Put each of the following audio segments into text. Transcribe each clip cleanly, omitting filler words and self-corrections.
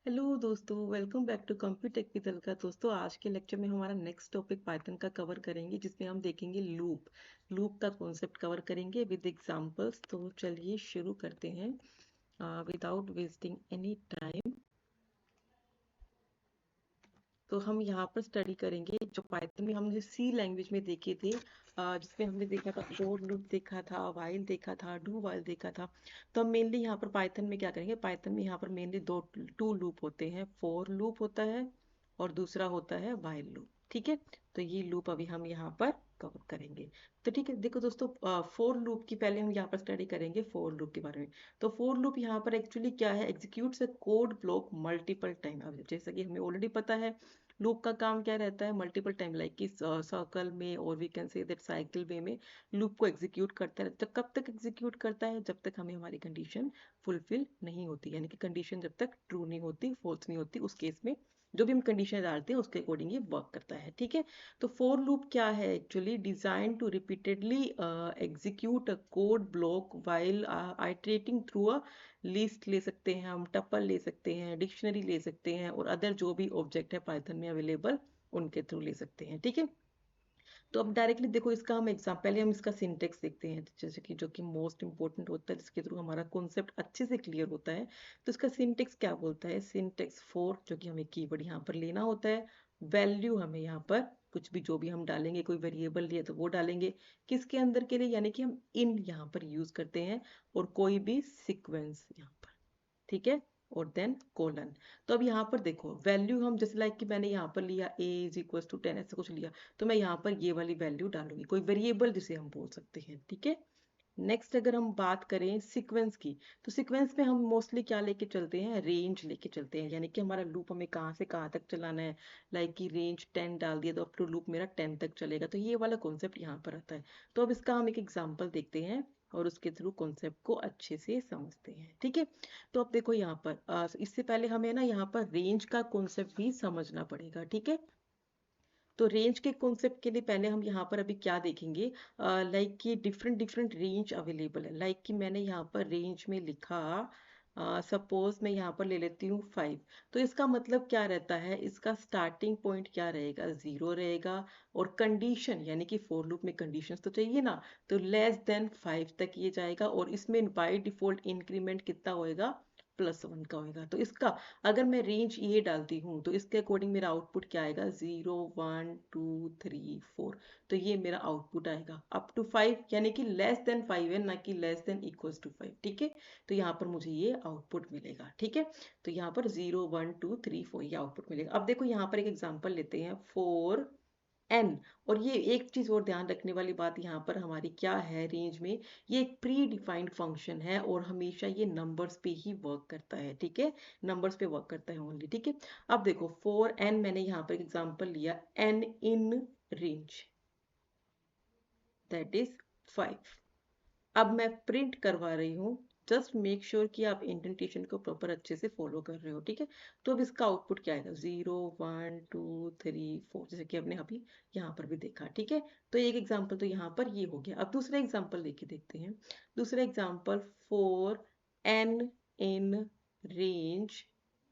Hello दोस्तों, welcome back to Computech with Alka. दोस्तों, आज के लेक्चर में हमारा नेक्स्ट टॉपिक पाइथन का कवर करेंगे, जिसमें हम देखेंगे लूप का कॉन्सेप्ट कवर करेंगे विद एग्जांपल्स। तो चलिए शुरू करते हैं विदाउट वेस्टिंग एनी टाइम। तो हम यहाँ पर स्टडी करेंगे जो पाइथन में हमने सी लैंग्वेज में देखे थे, जिसमें हमने देखा था फॉर लूप देखा था, वाइल देखा था, डू वाइल देखा था। तो हम मेनली यहाँ पर पाइथन में क्या करेंगे, पाइथन में यहाँ पर मेनली टू लूप होते हैं। फॉर लूप होता है और दूसरा होता है वाइल लूप। ठीक है, तो ये लूप अभी हम यहाँ पर कवर करेंगे। तो ठीक है, देखो दोस्तों, फोर लूप की पहले हम यहाँ पर स्टडी करेंगे फोर लूप के बारे में। तो फोर लूप यहाँ पर एक्चुअली क्या है, executes a code block multiple time. अब जैसा कि हमें ऑलरेडी पता है, लूप का काम क्या रहता है, मल्टीपल टाइम, लाइक कि सर्कल में, और we can say that cycle way में लूप को एग्जीक्यूट करता रहता है। कब तक एग्जीक्यूट करता है, जब तक हमें हमारी कंडीशन फुलफिल नहीं होती, यानी कि कंडीशन जब तक ट्रू नहीं होती, फॉल्स नहीं होती, उस केस में जो भी हम कंडीशन डालते हैं उसके अकॉर्डिंग ये वर्क करता है। ठीक है, तो फोर लूप क्या है, actually design to repeatedly execute a code block while iterating through a list ले सकते हैं, हम टपल ले सकते हैं, डिक्शनरी ले सकते हैं, और अदर जो भी ऑब्जेक्ट है पाइथन में अवेलेबल उनके थ्रू ले सकते हैं। ठीक है, तो अब डायरेक्टली देखो, इसका हम एग्जाम, पहले हम इसका सिंटेक्स देखते हैं, जैसे कि जो कि मोस्ट इंपॉर्टेंट होता है, जिसके थ्रू हमारा कॉन्सेप्ट अच्छे से क्लियर होता है। तो इसका सिंटेक्स क्या बोलता है, सिंटेक्स फोर, जो कि हमें कीवर्ड यहाँ पर लेना होता है। वैल्यू हमें यहाँ पर कुछ भी जो भी हम डालेंगे, कोई वेरिएबल लिया तो वो डालेंगे, किसके अंदर के लिए, यानी कि हम इन यहाँ पर यूज करते हैं, और कोई भी सीक्वेंस यहाँ पर। ठीक है, और देन कोलन। तो अब यहाँ पर देखो, वैल्यू हम जैसे लाइक कि मैंने यहाँ पर लिया a इज इक्वल टू 10, ऐसा कुछ लिया, तो मैं यहाँ पर ये वाली वैल्यू डालूंगी, कोई वेरिएबल जिसे हम बोल सकते हैं। ठीक है, नेक्स्ट अगर हम बात करें सीक्वेंस की, तो सीक्वेंस में हम मोस्टली क्या लेके चलते हैं, रेंज लेके चलते हैं, यानी कि हमारा लूप हमें कहाँ से कहाँ तक चलाना है। लाइक कि रेंज 10 डाल दिया तो अप टू लूप मेरा 10 तक चलेगा, तो ये वाला कॉन्सेप्ट यहाँ पर आता है। तो अब इसका हम एक एग्जांपल देखते हैं और उसके थ्रू कॉन्सेप्ट को अच्छे से समझते हैं। ठीक है, तो अब देखो यहाँ पर इससे पहले हमें ना यहाँ पर रेंज का कॉन्सेप्ट भी समझना पड़ेगा। ठीक है, तो रेंज के कॉन्सेप्ट के लिए पहले हम यहाँ पर अभी क्या देखेंगे, लाइक कि डिफरेंट डिफरेंट रेंज अवेलेबल है। लाइक कि मैंने यहाँ पर रेंज में लिखा, सपोज मैं यहाँ पर ले लेती हूँ 5। तो इसका मतलब क्या रहता है, इसका स्टार्टिंग पॉइंट क्या रहेगा, 0 रहेगा, और कंडीशन यानी कि फॉर लूप में कंडीशंस तो चाहिए ना, तो लेस देन 5 तक ये जाएगा, और इसमें बाय डिफॉल्ट इंक्रीमेंट कितना होएगा, +1 का होएगा। तो इसका अगर मैं रेंज ये डालती हूँ तो इसके अकॉर्डिंग मेरा आउटपुट क्या आएगा, 0 1 2 3 4। तो ये मेरा आउटपुट आएगा अप टू 5, यानी कि लेस देन 5 है, ना कि लेस देन इक्वल्स टू 5। ठीक है, तो यहाँ पर मुझे ये आउटपुट मिलेगा। ठीक है, तो यहाँ पर 0 1 2 3 4 ये आउटपुट मिलेगा। अब देखो यहाँ पर एक एग्जाम्पल लेते हैं, 4n। और ये एक चीज और ध्यान रखने वाली बात यहाँ पर हमारी क्या है, रेंज में ये एक प्री डिफाइंड फंक्शन है, और हमेशा ये नंबर्स पे ही वर्क करता है। ठीक है, नंबर्स पे वर्क करता है ओनली। ठीक है, अब देखो 4n, मैंने यहाँ पर एग्जांपल लिया, n in range that is 5। अब मैं प्रिंट करवा रही हूँ, जस्ट मेक श्योर कि आप इंडेंटेशन को प्रॉपर अच्छे से फॉलो कर रहे हो। ठीक है, तो अब इसका आउटपुट क्या आएगा, 0 1 2 3 4, जैसे कि हमने अभी यहाँ पर भी देखा। ठीक है, तो एक एग्जांपल तो यहाँ पर ये हो गया। अब दूसरा एग्जांपल लेके देखते हैं। दूसरा एग्जांपल, 4n इन रेंज,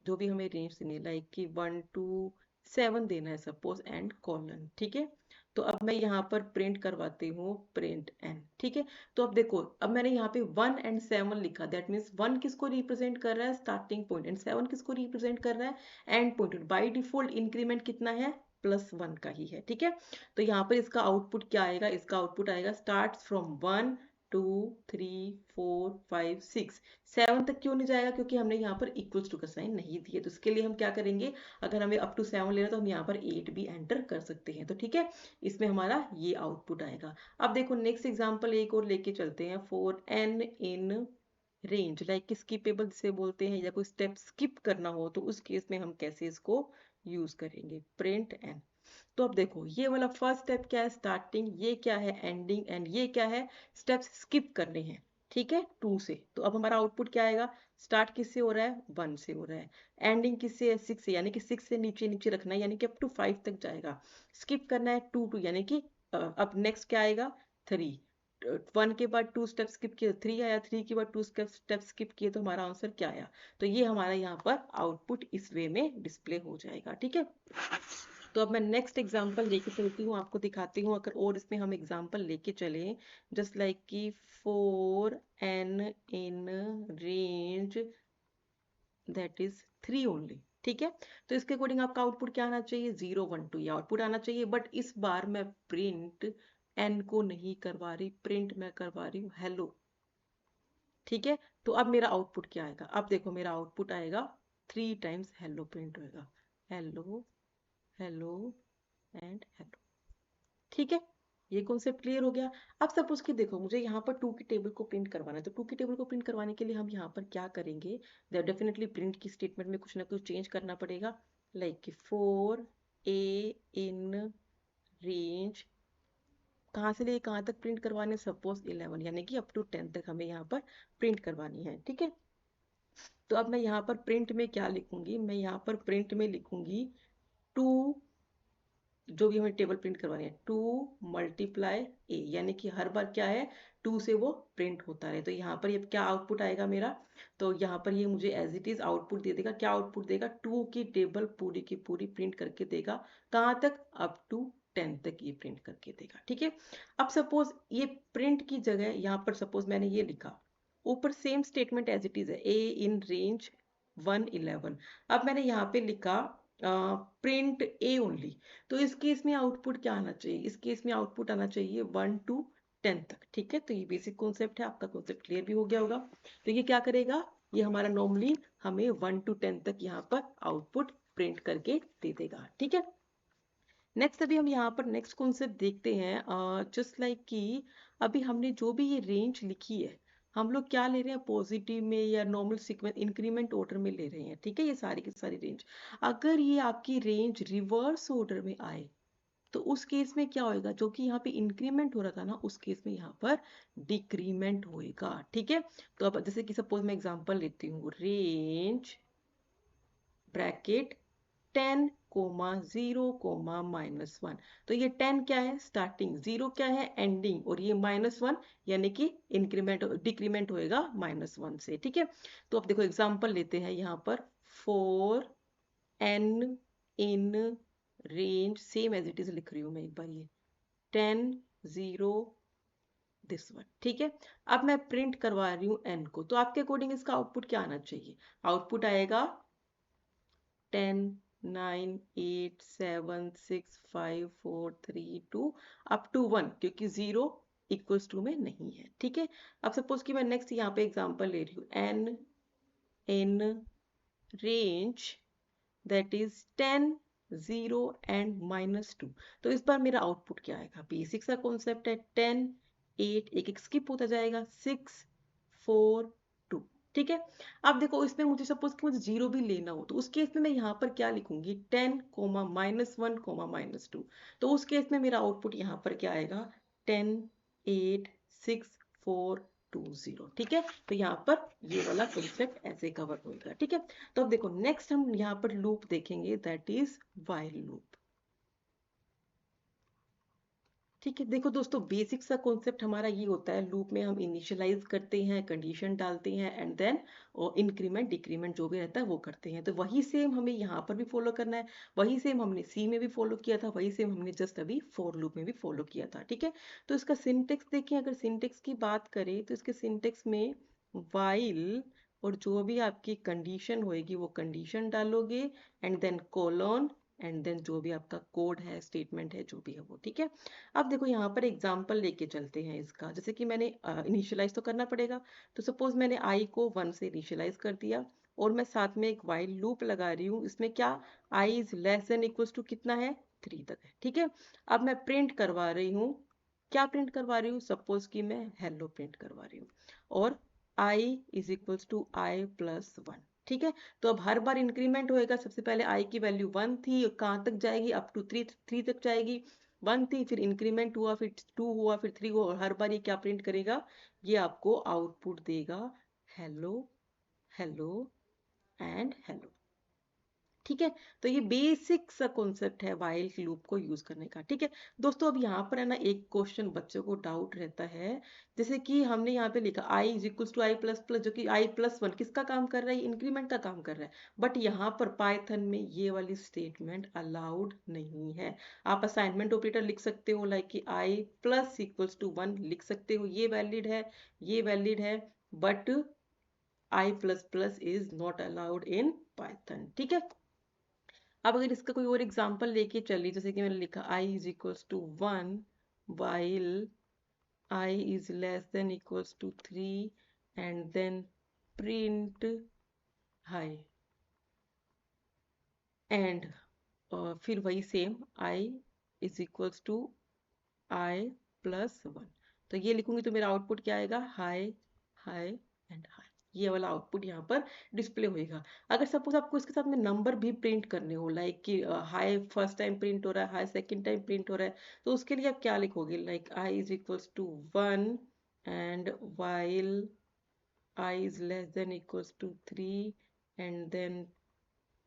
जो भी हमें रेंज देनी है, लाइक कि 1 to 7 देना है सपोज, एंड कॉलन। ठीक है, तो अब मैं यहाँ पर प्रिंट करवाती हूँ, प्रिंट एन। ठीक है, तो अब देखो, अब मैंने यहाँ पे 1 एंड 7 लिखा, दैट मीन्स 1 किसको रिप्रेजेंट कर रहा है, स्टार्टिंग पॉइंट, एंड 7 किसको रिप्रेजेंट कर रहा है, and point. By default increment कितना है, +1 का ही है। ठीक है, तो यहाँ पर इसका आउटपुट क्या आएगा, इसका आउटपुट आएगा स्टार्ट फ्रॉम 1 2 3 4 5 6। 7 तक क्यों नहीं जाएगा, क्योंकि हमने यहाँ पर इक्वल्स टू का साइन नहीं दिया। तो इसके लिए हम क्या करेंगे, अगर हमें अप टू 7 लेना तो हम यहाँ पर 8 भी एंटर कर सकते हैं। तो ठीक है, इसमें हमारा ये आउटपुट आएगा। अब देखो नेक्स्ट एग्जांपल एक और लेके चलते हैं, 4n इन रेंज, लाइक कि स्किपेबल जिसे बोलते हैं, या कोई स्टेप स्किप करना हो तो उस केस में हम कैसे इसको यूज करेंगे, प्रिंट एन। तो अब देखो, ये वाला फर्स्ट स्टेप क्या है, स्टार्टिंग, ये क्या है, एंडिंग, एंड ये क्या है, स्टेप्स स्किप करने हैं। ठीक है, 2 से। तो अब हमारा आउटपुट क्या आएगा, स्टार्ट किससे हो रहा है, 1 से हो रहा है, एंडिंग किससे है, 6 से, यानी कि 6 से नीचे नीचे रखना है, यानी कि अप टू 5 तक जाएगा। स्किप करना है 2 2, यानी कि अब नेक्स्ट क्या आएगा, 3। 1 के बाद 2 स्टेप स्किप किए 3 आया, 3 के बाद 2 स्टेप स्किप किए तो हमारा आंसर क्या आया। तो ये हमारा यहाँ पर आउटपुट इस वे में डिस्प्ले हो जाएगा। ठीक है, तो अब मैं नेक्स्ट एग्जांपल लेके चलती हूँ, आपको दिखाती हूँ अगर और इसमें हम एग्जांपल लेके चले, जस्ट लाइक कि 4n in range that is 3 only. ठीक है, तो इसके अकॉर्डिंग आपका आउटपुट क्या आना चाहिए, 0 1 2 ये आउटपुट आना चाहिए। बट इस बार मैं प्रिंट n को नहीं करवा रही, प्रिंट मैं करवा रही हूँ हेलो। ठीक है, तो अब मेरा आउटपुट क्या आएगा, अब देखो मेरा आउटपुट आएगा 3 टाइम्स हेलो प्रिंट होएगा, हेलो हेलो एंड हेलो। ठीक है, ये कॉन्सेप्ट क्लियर हो गया। अब सपोज कि देखो मुझे यहाँ पर 2 की टेबल को प्रिंट करवाना है, तो 2 की टेबल को प्रिंट करवाने के लिए हम यहाँ पर क्या करेंगे, डेफिनेटली प्रिंट की स्टेटमेंट में कुछ ना कुछ चेंज करना पड़ेगा। लाइक कि 4a इन रेंज कहाँ से ले कहाँ तक प्रिंट करवाने, सपोज 11 यानी कि अप टू 10 तक हमें यहाँ पर प्रिंट करवानी है। ठीक है, तो अब मैं यहाँ पर प्रिंट में क्या लिखूंगी, मैं यहाँ पर प्रिंट में लिखूंगी 2, जो भी हमें टेबल प्रिंट करवानी है 2 मल्टीप्लाई ए, यानी कि हर बार क्या है 2 से वो प्रिंट होता है। तो यहाँ पर ये क्या आउटपुट आएगा मेरा, तो यहाँ पर ये मुझे एज इट इज आउटपुट दे देगा। क्या आउटपुट देगा, 2 की टेबल पूरी की पूरी प्रिंट करके देगा, कहाँ तक, अप टू 10 तक ये प्रिंट करके देगा। ठीक है, अब सपोज ये प्रिंट की जगह यहाँ पर सपोज मैंने ये लिखा, ऊपर same statement as it is है, ए इन रेंज 111। अब मैंने यहाँ पे लिखा प्रिंट ए ओनली, तो इस केस में आउटपुट क्या आना चाहिए, इस केस में आउटपुट आना चाहिए 1 to 10 तक। ठीक है, तो ये बेसिक कॉन्सेप्ट है, आपका कॉन्सेप्ट क्लियर भी हो गया होगा। तो ये क्या करेगा, ये हमारा नॉर्मली हमें 1 to 10 तक यहाँ पर आउटपुट प्रिंट करके दे देगा। ठीक है, नेक्स्ट अभी हम यहाँ पर नेक्स्ट कॉन्सेप्ट देखते हैं। जस्ट लाइक कि अभी हमने जो भी ये रेंज लिखी है, हम लोग क्या ले रहे हैं, पॉजिटिव में या नॉर्मल सीक्वेंस इंक्रीमेंट ऑर्डर में ले रहे हैं। ठीक है, ये सारी की सारी रेंज, अगर ये आपकी रेंज रिवर्स ऑर्डर में आए तो उस केस में क्या होएगा, जो कि यहाँ पे इंक्रीमेंट हो रहा था ना, उस केस में यहाँ पर डिक्रीमेंट होएगा। ठीक है, तो अब जैसे कि सपोज मैं एग्जांपल लेती हूँ, रेंज ब्रैकेट 10 0 -1, तो ये 10 क्या है स्टार्टिंग, 0 क्या है एंडिंग, और ये -1 यानी कि इंक्रीमेंट डिक्रीमेंट होएगा -1 से। ठीक है, तो अब देखो एग्जांपल लेते हैं यहाँ पर 4n in range, same as it is लिख रही हूँ मैं एक बार, ये 10 0 दिस वन। ठीक है, अब मैं प्रिंट करवा रही हूँ n को, तो आपके अकॉर्डिंग इसका आउटपुट क्या आना चाहिए, आउटपुट आएगा 10 9 8 7 6 5 4 3 2 अप टू 1, क्योंकि 0 इक्वल्स टू में नहीं है। ठीक है, अब सपोज कि मैं नेक्स्ट यहाँ पे एग्जांपल ले रही हूँ, n in range that is 10 0 and -2, तो इस बार मेरा आउटपुट क्या आएगा, बेसिक सा कॉन्सेप्ट है, 10 8 एक एक स्किप होता जाएगा, 6 4 2। ठीक है, अब देखो इसमें मुझे सपोज कि मुझे 0 भी लेना हो, तो उस केस में मैं यहाँ पर क्या लिखूंगी, 10 -1 -2, तो उस केस में मेरा आउटपुट यहाँ पर क्या आएगा, 10 8 6 4 2 0। ठीक है, तो यहाँ पर ये वाला कॉन्सेप्ट ऐसे कवर होगा। ठीक है, तो अब देखो नेक्स्ट हम यहाँ पर लूप देखेंगे, दैट इज व्हाइल लूप। ठीक है, देखो दोस्तों बेसिक सा कॉन्सेप्ट हमारा ये होता है, लूप में हम इनिशियलाइज करते हैं, कंडीशन डालते हैं, एंड देन और इंक्रीमेंट डिक्रीमेंट जो भी रहता है वो करते हैं। तो वही सेम हमें यहाँ पर भी फॉलो करना है, वही सेम हमने सी में भी फॉलो किया था, वही सेम हमने जस्ट अभी फॉर लूप में भी फॉलो किया था। ठीक है, तो इसका सिंटेक्स देखें, अगर सिंटेक्स की बात करें तो इसके सिंटेक्स में व्हाइल और जो भी आपकी कंडीशन होएगी वो कंडीशन डालोगे, and then colon, and then जो भी आपका कोड है स्टेटमेंट है जो भी है वो। ठीक है, अब देखो यहाँ पर एग्जाम्पल लेके चलते हैं इसका, जैसे कि मैंने इनिशियलाइज तो करना पड़ेगा, तो सपोज मैंने i को 1 से इनिशियलाइज कर दिया, और मैं साथ में एक व्हाइल लूप लगा रही हूँ, इसमें क्या i is less than equals to कितना है 3 तक है। ठीक है, अब मैं प्रिंट करवा रही हूँ, क्या प्रिंट करवा रही हूँ, सपोज कि मैं हेलो प्रिंट करवा रही हूँ, और i is equals to i plus 1। ठीक है, तो अब हर बार इंक्रीमेंट होएगा, सबसे पहले i की वैल्यू 1 थी, कहाँ तक जाएगी, अप टू 3 तक जाएगी, 1 थी, फिर इंक्रीमेंट हुआ, फिर 2 हुआ, फिर 3 हुआ, और हर बार ये क्या प्रिंट करेगा, ये आपको आउटपुट देगा हेलो हेलो एंड हेलो। ठीक है। तो ये बेसिक सा कॉन्सेप्ट है वाइल लूप को यूज करने का। ठीक है दोस्तों, अब यहाँ पर है ना एक क्वेश्चन बच्चों को डाउट रहता है, जैसे कि हमने यहाँ पे लिखा i is equal to I plus plus, जो कि i+1 किसका काम कर रहा है, इंक्रीमेंट का काम कर रहा है। बट यहाँ पर पाइथन में ये वाली स्टेटमेंट अलाउड नहीं है। आप असाइनमेंट ऑपरेटर लिख सकते हो, लाइक कि i प्लस इक्वल्स टू 1 लिख सकते हो, ये वैलिड है, ये वैलिड है, but i++ is not allowed in Python. ठीक है। अब अगर इसका कोई और एग्जांपल लेके चलिए, जैसे कि मैंने लिखा i is equals to 1 while I is less than equals to 3 and then print high and फिर वही same i is equals to i+1। तो ये लिखूंगी तो मेरा आउटपुट क्या आएगा, हाई हाई एंड हाई। ये वाला आउटपुट यहाँ पर डिस्प्ले होएगा। अगर सपोज आपको इसके साथ में नंबर भी प्रिंट करने हो, लाइक कि हाई फर्स्ट टाइम प्रिंट हो रहा है, हाई सेकंड टाइम प्रिंट हो रहा है, तो उसके लिए आप क्या लिखोगे, like i is equals to 1 and while i is less than equals to 3 and then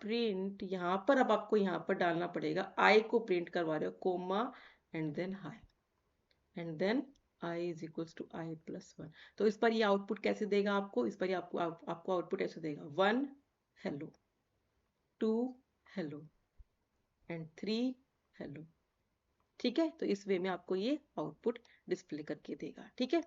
print, यहाँ पर अब आपको यहाँ पर डालना पड़ेगा, i को प्रिंट करवा रहे हो, comma and then high and then i is equals to i+1। तो इस पर ये आउटपुट कैसे देगा आपको, इस पर ये आपको आउटपुट ऐसे देगा, 1 हेलो, 2 हेलो एंड 3 हेलो। ठीक है, तो इस वे में आपको ये आउटपुट डिस्प्ले करके देगा। ठीक है।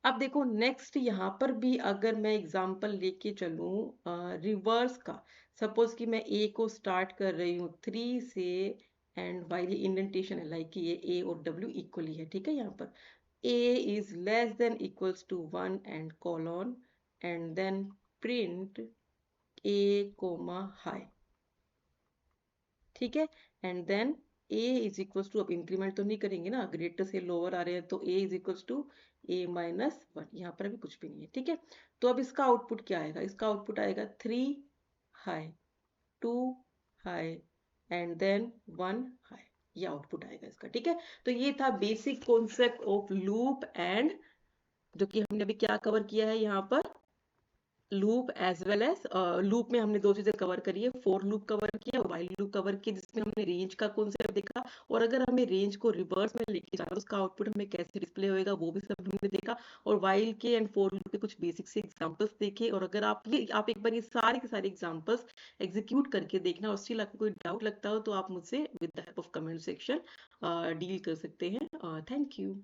अब देखो नेक्स्ट यहाँ पर भी अगर मैं एग्जांपल लेके चलूँ रिवर्स का, सपोज कि मैं ए को स्टार्ट कर रही हूँ 3 से एंड वाइल इंडेंटेशन है, लाइक कि ये ए और डब्ल्यू इक्वली है। ठीक है, यहाँ पर a is less than equals to 1 and colon and then print a comma high। ठीक है, and then a is equals to, अब इंक्रीमेंट तो नहीं करेंगे ना, ग्रेटर से लोअर आ रहे हैं, तो a is equals to a-1। यहाँ पर अभी कुछ भी नहीं है। ठीक है, तो अब इसका आउटपुट क्या आएगा, इसका आउटपुट आएगा 3 high, 2 high and then 1 high. ये आउटपुट आएगा इसका। ठीक है, तो ये था basic concept of loop and, जो कि हमने अभी क्या कवर किया है यहाँ पर, loop as well as loop में हमने दो चीजें कवर करी है, फॉर लूप कवर किया और व्हाइल लूप कवर किया, जिसमें हमने रेंज का कॉन्सेप्ट देखा, और अगर हमें रेंज को रिवर्स में लेके जाना उसका आउटपुट हमें कैसे डिस्प्ले होएगा वो भी सब हमने देखा, और व्हाइल के एंड फॉर लूप के कुछ बेसिक से एग्जांपल्स देखे। और अगर आप एक बार ये सारे के सारे एग्जांपल्स एग्जीक्यूट करके देखना और स्टिल आपको कोई डाउट लगता हो तो आप मुझसे with the help of comment section deal कर सकते हैं। Thank you.